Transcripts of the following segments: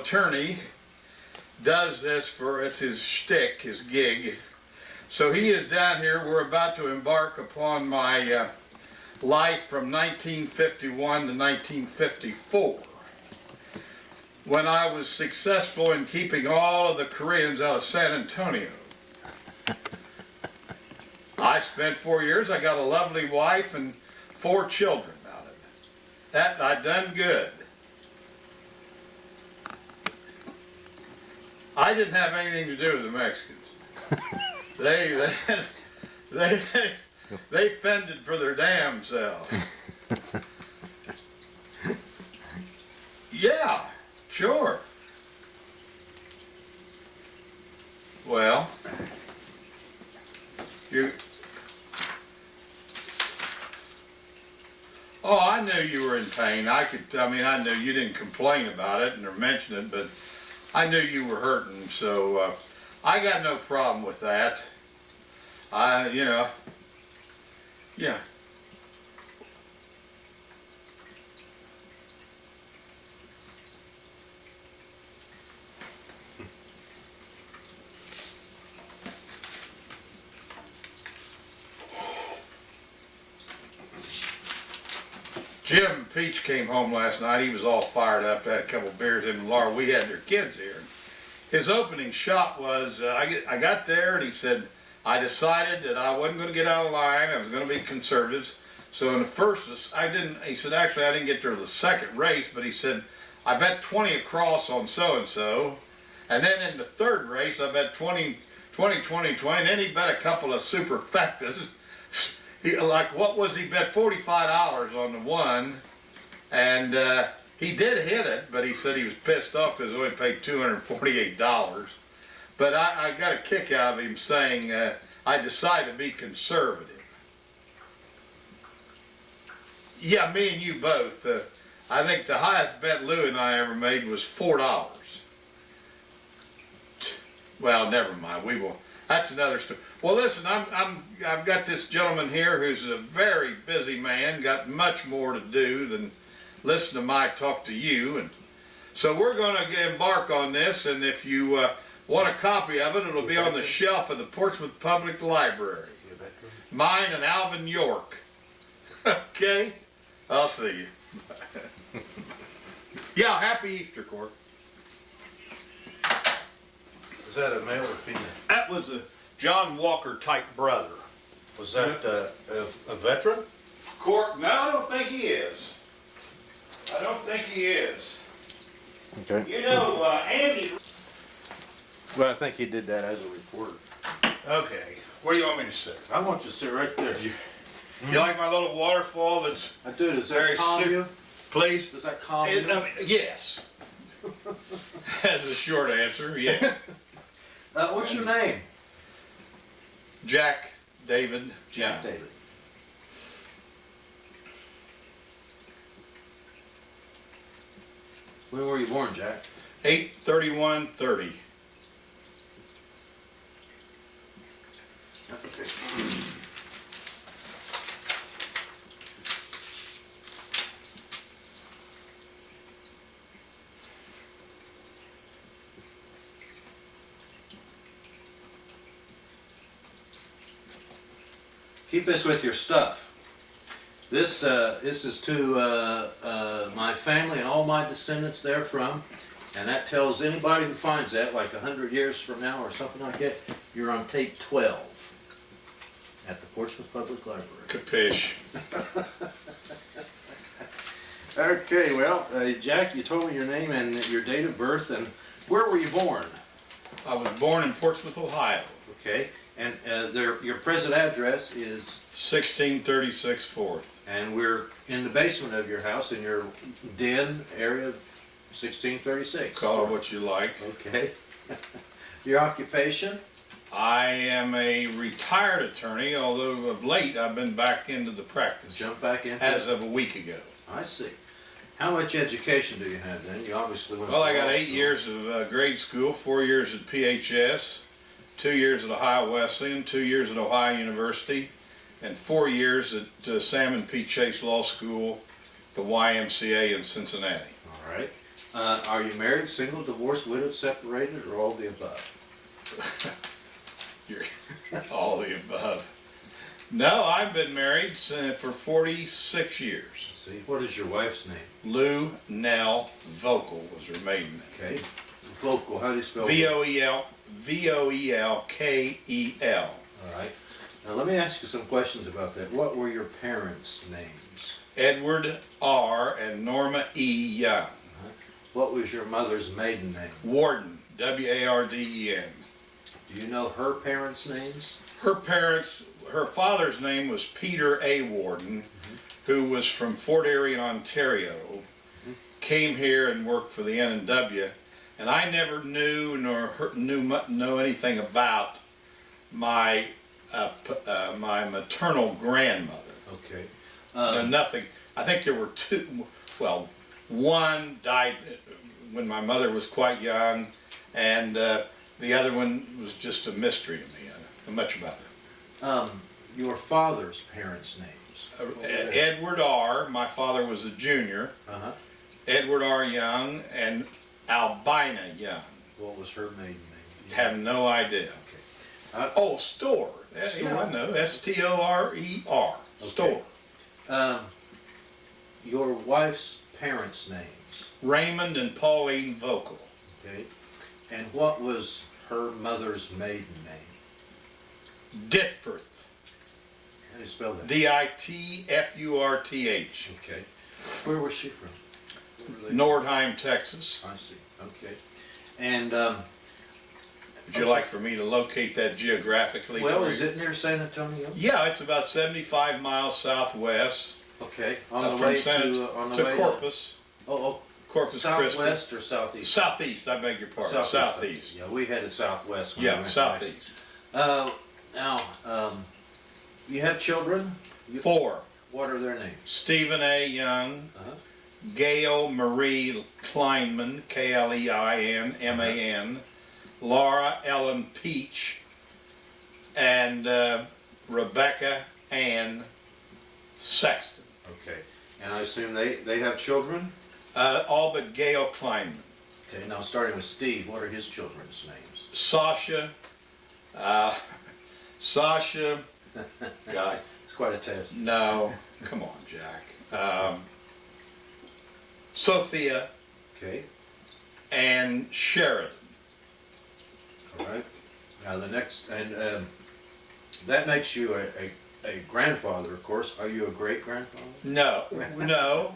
attorney, does this it's his shtick, his gig. So he is down here. We're about to embark upon my life from 1951 to 1954, when I was successful in keeping all of the Koreans out of San Antonio. I spent 4 years. I got a lovely wife and 4 children out of it. That I done good. I didn't have anything to do with the Mexicans. They fended for their damn selves. Yeah, sure. Well, oh, I knew you were in pain. I knew you didn't complain about it or mention it, but I knew you were hurting, so I got no problem with that. Yeah. Jim Peach came home last night. He was all fired up, had a couple beers in, and Laura, we had their kids here. His opening shot was, I got there and he said, I decided that I wasn't going to get out of line. I was going to be conservatives. So in the first, he said, actually I didn't get to the second race, but he said, I bet 20 across on so-and-so. And then in the third race, I bet 20, and then he bet a couple of superfectas. What was he bet? $45 on the one, and he did hit it, but he said he was pissed off because he only paid $248. But I got a kick out of him saying, I decided to be conservative. Yeah, me and you both. I think the highest bet Lou and I ever made was $4. Well, never mind. We will. That's another story. Well, listen, I've got this gentleman here who's a very busy man, got much more to do than listen to my talk to you, and so we're going to embark on this. And if you want a copy of it, it'll be on the shelf of the Portsmouth Public Library. Mine and Alvin York. Okay, I'll see you. Yeah, happy Easter, Court. Was that a male or female? That was a John Walker type brother. Was that a veteran? Court? No, I don't think he is. I don't think he is. Okay. You know, Andy. Well, I think he did that as a reporter. Okay. Where do you want me to sit? I want you to sit right there. You like my little waterfall that's I do. Does very that calm you? Please? Does that calm you? Yes. That's a short answer, yeah. What's your name? Jack David John. David. When were you born, Jack? 8/31/30. Okay. Keep this with your stuff. This is to my family and all my descendants therefrom, and that tells anybody who finds that, like 100 years from now or something like that, you're on tape 12 at the Portsmouth Public Library. Capish. Okay, well, Jack, you told me your name and your date of birth, and where were you born? I was born in Portsmouth, Ohio. Okay, and your present address is? 1636 4th. And we're in the basement of your house in your den area of 1636. Call it what you like. Okay. Your occupation? I am a retired attorney, although of late I've been back into the practice. Jump back into as of a week ago. I see. How much education do you have then? You obviously went Well, to I got law 8 school. years of grade school, 4 years at PHS, 2 years at Ohio Wesleyan, 2 years at Ohio University, and 4 years at Salmon P. Chase Law School, the YMCA in Cincinnati. All right. Are you married, single, divorced, widowed, separated, or all the above? You're all the above. No, I've been married for 46 years. See, what is your wife's name? Lou Nell Vocal was her maiden name. Okay. Vocal, how do you spell Voel, Voelkel. All right. Now let me ask you some questions about that. What were your parents' names? Edward R. and Norma E. Young. What was your mother's maiden name? Warden, W-A-R-D-E-N. Do you know her parents' names? Her parents, her father's name was Peter A. Warden, who was from Fort Erie, Ontario, came here and worked for the N&W, and I never knew nor know anything about my my maternal grandmother. Okay. Nothing. I think there were two. Well, one died when my mother was quite young, and the other one was just a mystery to me. I don't know much about it. Your father's parents' names? Edward R. My father was a junior. Uh-huh. Edward R. Young and Albina Young. What was her maiden name? Have no idea. Okay. Oh, Store. Yeah, Store? I know. S-T-O-R-E-R. Store. Your wife's parents' names? Raymond and Pauline Vocal. Okay. And what was her mother's maiden name? Ditforth. How do you spell that? D-I-T-F-U-R-T-H. Okay. Where was she from? Nordheim, Texas. I see. Okay. And Would you like for me to locate that geographically? well, for is you? it near San Antonio? Yeah, it's about 75 miles southwest Okay. On the from way San to to Corpus. Southwest Corpus Christi. or southeast? Southeast, I beg your pardon. Southeast. Okay. Yeah, we headed southwest. When we Yeah, went southeast. Now, you have children? 4. What are their names? Stephen A. Young, Uh-huh. Gail Marie Kleinman, K-L-E-I-N-M-A-N, Laura Ellen Peach, and Rebecca Ann Sexton. Okay. And I assume they have children? All but Gail Kleinman. Okay, now starting with Steve, what are his children's names? Sasha, God, It's quite a test. no, come on, Jack. Sophia Okay, and Sheridan. all right. Now the next, and that makes you a grandfather, of course. Are you a great-grandfather? No, no,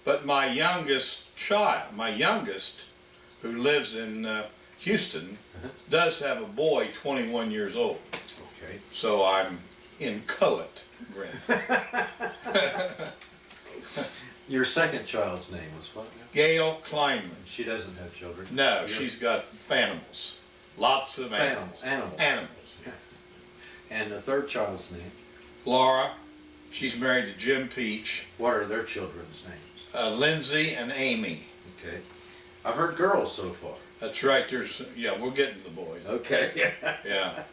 but my youngest, who lives in Houston, does have a boy 21 years old. Okay. So I'm inchoate grandfather. Your second child's name was what now? Gail Kleinman. She doesn't have children. No, Your she's got animals. Lots of animals. Animals. Animals. And the third child's name? Laura, she's married to Jim Peach. What are their children's names? Lindsay and Amy. Okay. I've heard girls so far. That's right. We're getting to the boys. Okay. Yeah.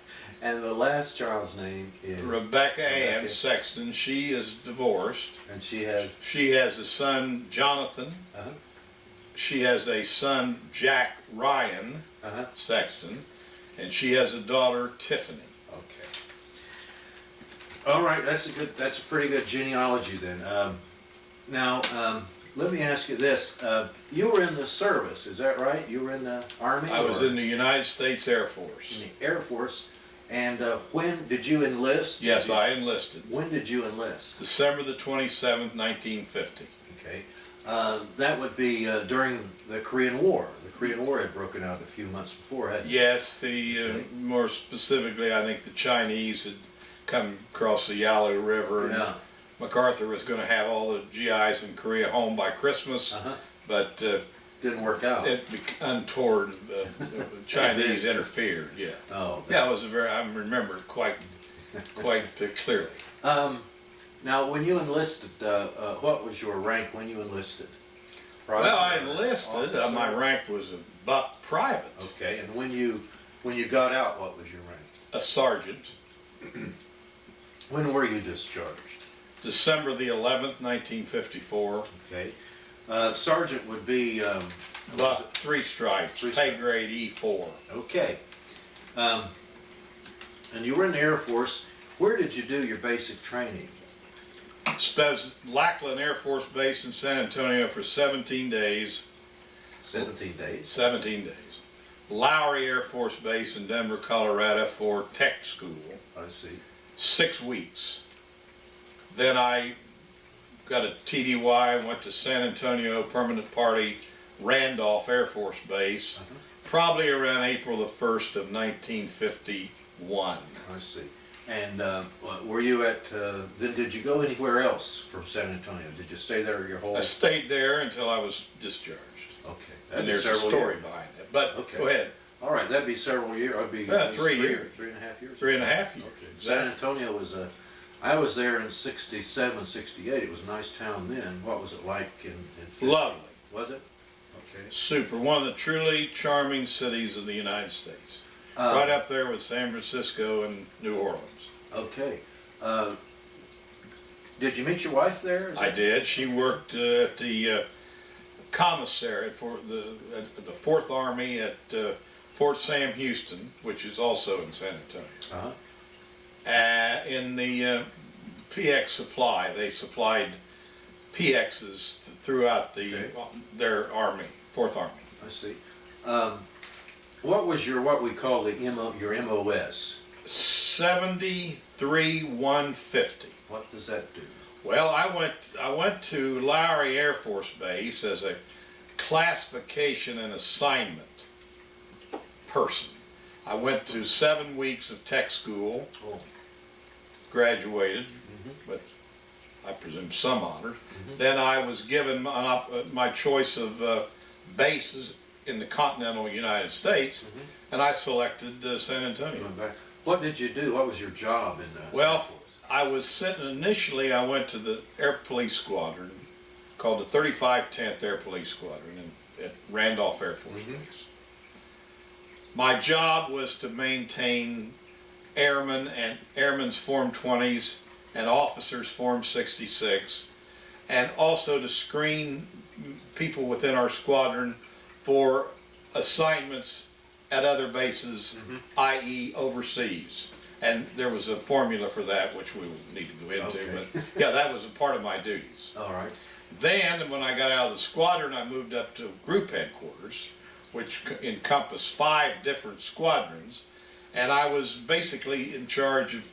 And the last child's name is? Rebecca Ann Sexton. She is divorced. And she has? She has a son, Jonathan. Uh-huh. She has a son, Jack Ryan Uh-huh. Sexton. And she has a daughter, Tiffany. Okay. All right, that's a pretty good genealogy then. Now, let me ask you this. You were in the service, is that right? You were in the Army? I was or in the United States Air Force. in the Air Force. And when did you enlist? Yes, I enlisted. When did you enlist? December the 27th, 1950. Okay. That would be during the Korean War. The Korean War had broken out a few months before, hadn't it? Yes, Okay. more specifically, I think the Chinese had come across the Yalu River. And Yeah. MacArthur was going to have all the GIs in Korea home by Christmas, Uh-huh. but Didn't work out. untoward the Chinese Yes. interfered. Yeah, Oh. yeah, it was I remember it quite clearly. Now, when you enlisted, what was your rank when you enlisted? Private Well, I or enlisted. officer? My rank was a buck private, Okay, and when you got out, what was your rank? a sergeant. When were you discharged? December the 11th, 1954. Okay. Sergeant would be, But 3 stripes, Three pay stripes. grade E4. okay. And you were in the Air Force. Where did you do your basic training? Lackland Air Force Base in San Antonio for 17 days. 17 days. 17 days. Lowry Air Force Base in Denver, Colorado for tech school, I see. 6 weeks. Then I got a TDY and went to San Antonio Permanent Party Randolph Air Force Base, probably around April the 1st of 1951. I see. And were you at, then did you go anywhere else from San Antonio? Did you stay there your whole? I stayed there until I was discharged. Okay. And That'd be there's a several story years. behind it. But Okay. go ahead. All right, that'd be several years. I'd be Yeah, 3 years. 3.5 years. 3.5 years. Okay. San Antonio was I was there in 67, 68. It was a nice town then. What was it like in 50? Lovely. Was it? Okay. Super. One of the truly charming cities of the United States. Right up there with San Francisco and New Orleans. Okay. Did you meet your wife there? I did. She worked at the commissary for at the 4th Army at Fort Sam Houston, which is also in San Antonio. Uh-huh. In the PX supply, they supplied PXs throughout their army, 4th Army. I see. What was what we call your MOS? 73-150. What does that do? Well, I went to Lowry Air Force Base as a classification and assignment person. I went to 7 weeks of tech school, Oh. graduated with, I presume, some honors. Then I was given my choice of bases in the continental United States, and I selected San Antonio. Went back. What did you do? What was your job in the Well, Air Force? I was initially I went to the Air Police Squadron called the 35 10th Air Police Squadron at Randolph Air Force Base. My job was to maintain airmen and airmen's Form 20s and officers Form 66, and also to screen people within our squadron for assignments at other bases, i.e. overseas. And there was a formula for that, which we would need to go into, Okay. but yeah, that was a part of my duties. All right. Then, when I got out of the squadron, I moved up to group headquarters, which encompassed 5 different squadrons, and I was basically in charge of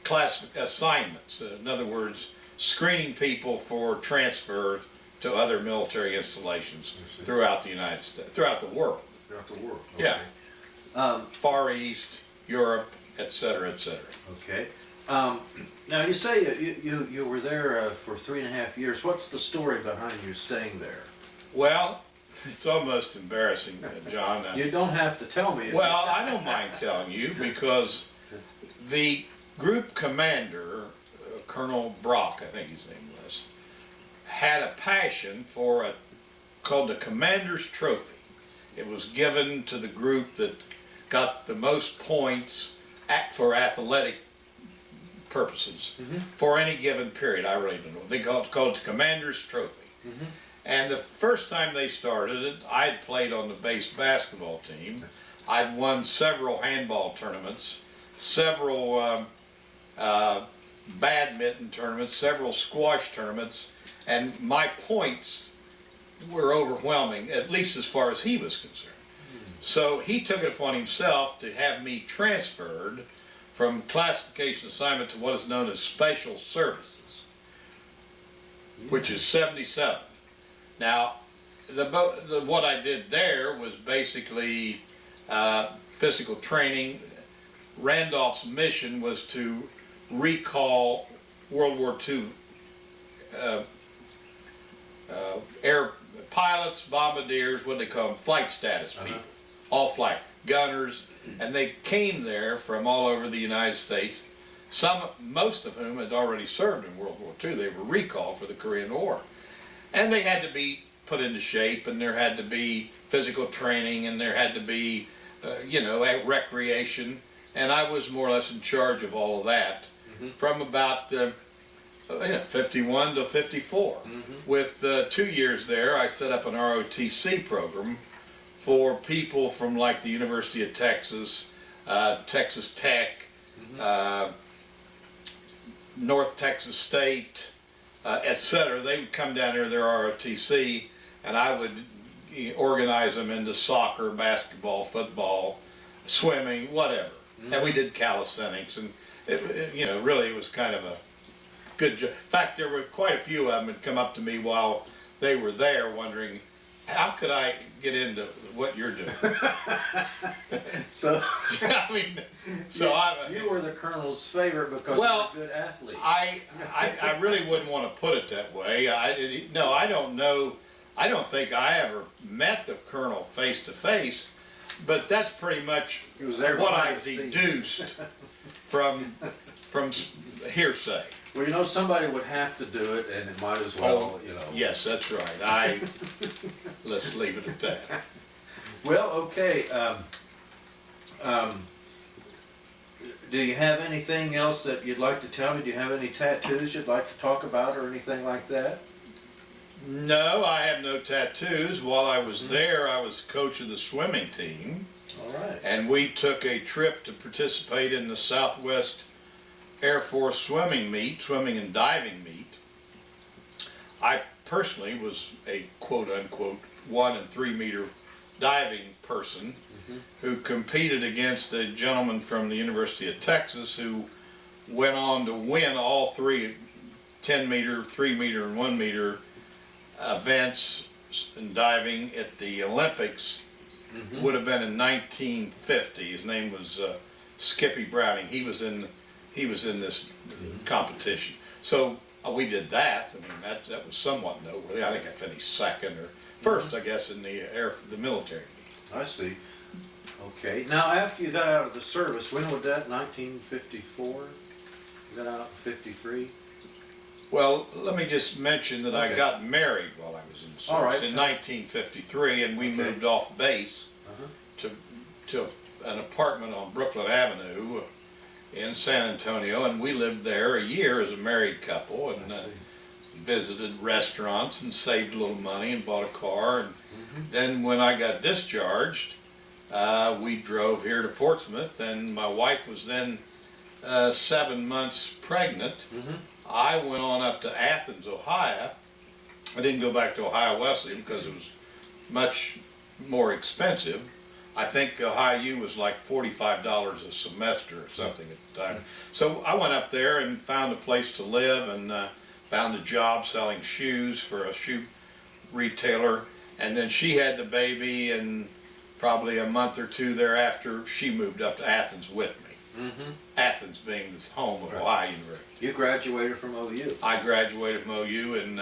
class assignments. In other words, screening people for transfer to other military installations throughout the United States, throughout the world. Throughout the world. Yeah. Okay. Far East, Europe, etc., etc. Okay. Now you say you were there for 3.5 years. What's the story behind you staying there? Well, it's almost embarrassing, John. You don't have to tell me. Well, I don't mind telling you because the group commander, Colonel Brock, I think his name was, had a passion for called the Commander's Trophy. It was given to the group that got the most points for athletic purposes for any given period. I really don't know. They called it the Commander's Trophy. And the first time they started it, I had played on the base basketball team. I'd won several handball tournaments, several badminton tournaments, several squash tournaments, and my points were overwhelming, at least as far as he was concerned. So he took it upon himself to have me transferred from classification assignment to what is known as special services, which is 77. Now, what I did there was basically physical training. Randolph's mission was to recall World War II air pilots, bombardiers, what they call them, flight status people, all flight gunners, and they came there from all over the United States. Most of whom had already served in World War II. They were recalled for the Korean War. And they had to be put into shape, and there had to be physical training, and there had to be, recreation. And I was more or less in charge of all of that from about 51 to 54. With 2 years there, I set up an ROTC program for people from like the University of Texas, Texas Tech, North Texas State, etc. They would come down here, their ROTC, and I would organize them into soccer, basketball, football, swimming, whatever. And we did calisthenics, and really it was kind of a good job. In fact, there were quite a few of them that come up to me while they were there wondering, how could I get into what you're doing? So, I mean, you were the colonel's favorite because Well, you're a good athlete. I really wouldn't want to put it that way. I don't know. I don't think I ever met the colonel face to face, but that's pretty much He was there what I behind the scenes. deduced from hearsay. Well, somebody would have to do it, and it might as well, Yes, that's right. Let's leave it at that. Well, okay. Do you have anything else that you'd like to tell me? Do you have any tattoos you'd like to talk about or anything like that? No, I have no tattoos. While I was there, I was coach of the swimming team, All right. and we took a trip to participate in the Southwest Air Force swimming and diving meet. I personally was a quote-unquote 1 and 3 meter diving person who competed against a gentleman from the University of Texas who went on to win all three 10 meter, 3 meter, and 1 meter events in diving at the Olympics. Would have been in 1950. His name was Skippy Browning. He was in this competition. So we did that. I mean, that was somewhat noteworthy. I think I finished second or first, I guess, in the military. I see. Okay. Now, after you got out of the service, when was that? 1954? You got out in 53? Well, let me just mention that Okay. I got married while I was in the service All right. in 1953, and we moved off base to an apartment on Brooklyn Avenue in San Antonio, and we lived there a year as a married couple, and visited restaurants and saved a little money and bought a car. And then when I got discharged, we drove here to Portsmouth, and my wife was then 7 months pregnant. I went on up to Athens, Ohio. I didn't go back to Ohio Wesleyan because it was much more expensive. I think Ohio U was like $45 a semester or something at the time. So I went up there and found a place to live, and found a job selling shoes for a shoe retailer. And then she had the baby, and probably a month or two thereafter, she moved up to Athens with me. Athens being the home of Ohio University. You graduated from OU. I graduated from OU in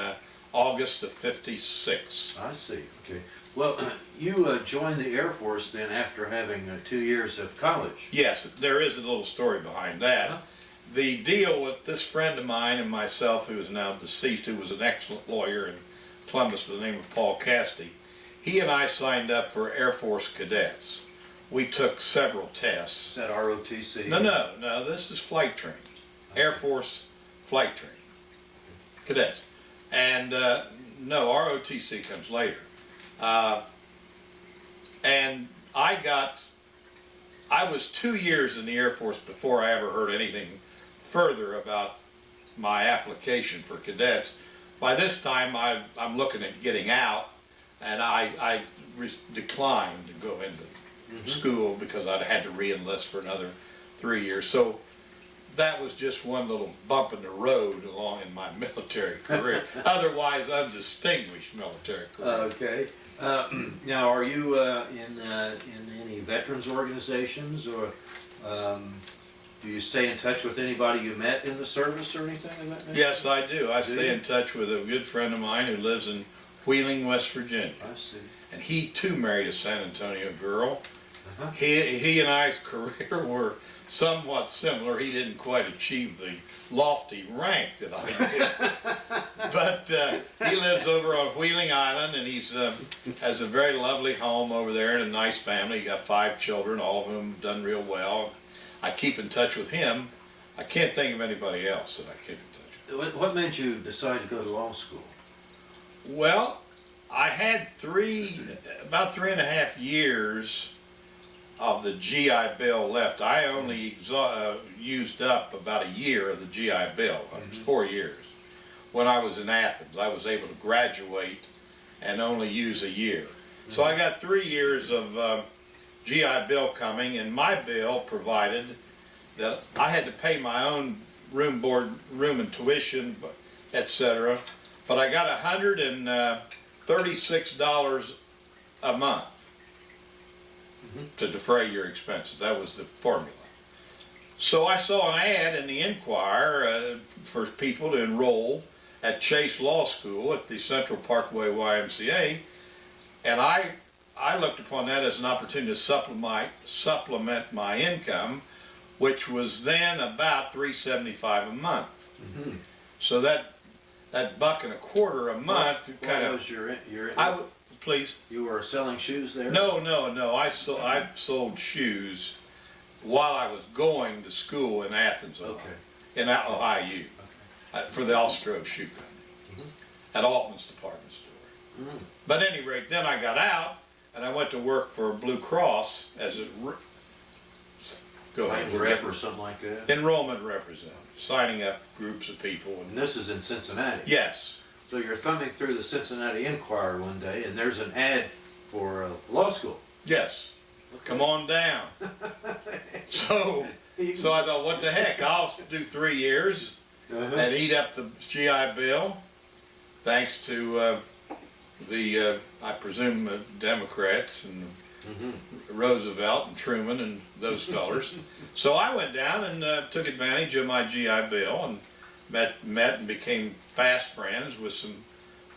August of '56. I see. Okay. Well, you joined the Air Force then after having 2 years of college. Yes, there is a little story behind that. The deal with this friend of mine and myself, who is now deceased, who was an excellent lawyer in Columbus by the name of Paul Castee, he and I signed up for Air Force cadets. We took several tests. Is that ROTC? No, this is flight training. Air Force flight training. Cadets. And no, ROTC comes later. And I was 2 years in the Air Force before I ever heard anything further about my application for cadets. By this time, I'm looking at getting out, and I declined to go into school because I'd had to re-enlist for another 3 years. So that was just one little bump in the road along in my military career. Otherwise, undistinguished military career. Okay. Now, are you in any veterans organizations, or do you stay in touch with anybody you met in the service or anything of that nature? Yes, I do. I stay in touch with a good friend of mine who lives in Wheeling, West Virginia. I see. And he too married a San Antonio girl. He and I's career were somewhat similar. He didn't quite achieve the lofty rank that I did. But he lives over on Wheeling Island, and he's has a very lovely home over there and a nice family. He got 5 children, all of whom have done real well. I keep in touch with him. I can't think of anybody else that I keep in touch with. what made you decide to go to law school? Well, I had about 3.5 years of the GI Bill left. I only used up about a year of the GI Bill. It was 4 years. When I was in Athens, I was able to graduate and only use a year. So I got 3 years of GI Bill coming, and my bill provided that I had to pay my own room, board, room and tuition, etc. But I got $136 a month to defray your expenses. That was the formula. So I saw an ad in the Enquirer for people to enroll at Chase Law School at the Central Parkway YMCA, and I looked upon that as an opportunity to supplement my income, which was then about $375 a month. So that $1.25 a month kind of. What was your Please. You were selling shoes there? No. I sold shoes while I was going to school in Athens, Ohio, in Ohio, for the Austro Shoe Company at Altman's department store. But at any rate, then I got out and I went to work for Blue Cross as a rep or something like that? Enrollment representative, signing up groups of people. And this is in Cincinnati? Yes. So you're thumbing through the Cincinnati Enquirer one day, and there's an ad for law school. Yes. Come on down. So I thought, what the heck? I'll do 3 years and eat up the GI Bill, thanks to I presume, Democrats and Roosevelt and Truman and those fellers. So I went down and took advantage of my GI Bill and met and became fast friends with some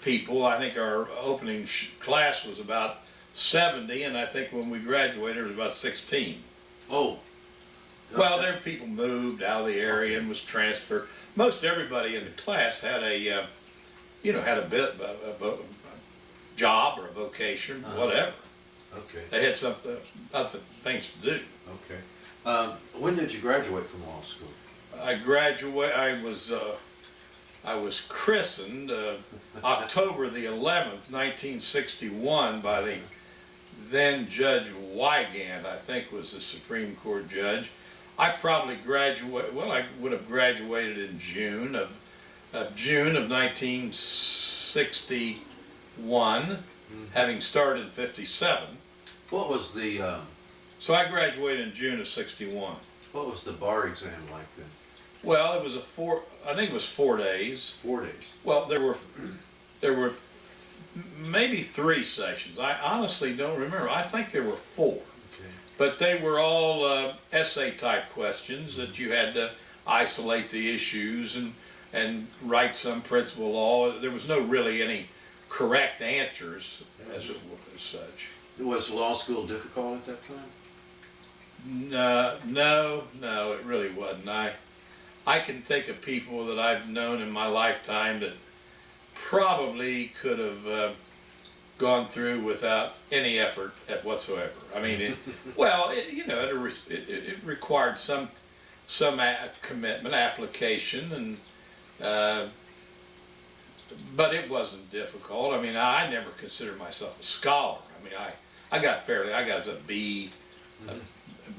people. I think our opening class was about 70, and I think when we graduated it was about 16. Oh. Well, there people moved out of the area and was transferred. Most everybody in the class had a, had a job or a vocation, whatever. Okay. They had some other things to do. Okay. When did you graduate from law school? I was christened October the 11th, 1961 by the then Judge Wygant, I think was the Supreme Court judge. I probably I would have graduated in June of 1961, having started in 57. What was the So I graduated in June of 61. What was the bar exam like then? Well, it was I think it was 4 days. 4 days. Well, there were maybe 3 sessions. I honestly don't remember. I think there were 4. Okay. But they were all essay type questions that you had to isolate the issues and write some principal law. There was no really any correct answers as such. Was law school difficult at that time? No, it really wasn't. I can think of people that I've known in my lifetime that probably could have gone through without any effort whatsoever. I mean, it required some commitment, application, and but it wasn't difficult. I mean, I never considered myself a scholar. I mean, I got a B,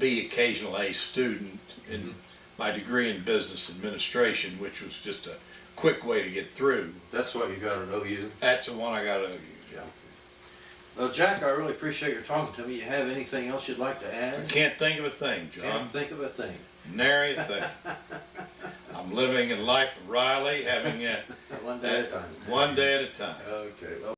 occasional A student in my degree in business administration, which was just a quick way to get through. That's what you got at OU? That's the one I got at OU, yeah. Well, Jack, I really appreciate your talking to me. You have anything else you'd like to add? I can't think of a thing, John. Can't think of a thing. Nary a thing. I'm living in life of Riley, having One day at a time. one day at a time. Okay. Well,